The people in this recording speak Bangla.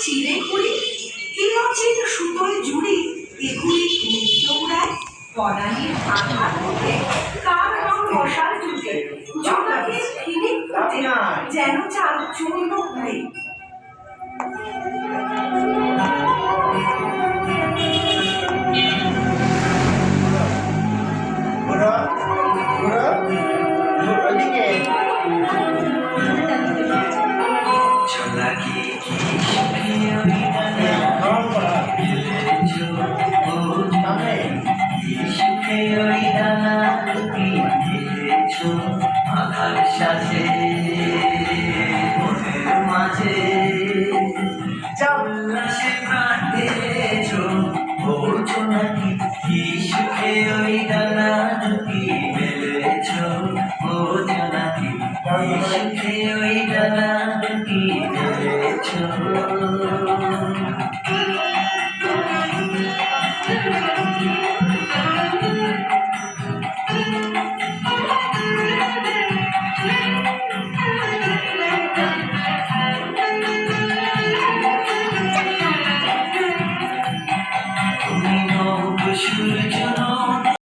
চিড়ে ঘুরি হিরচিত সুতোয় জুড়ি এগুলি নিত্য উড়ায় বনানীর আধার মুখে কার রং মশাল জুটে জোনাকে ফিরে ফুটে যেন চাল চূর্ণ উড়ে আধার সাথে মনের মাঝে উল্লাসে প্রাণ দিয়েছ বলছো নাকি কি সুখে ওই ডানা দুটি মেলেছ বোঝো নাকি কি সুখে ওই ডানা দুটি মেলেছ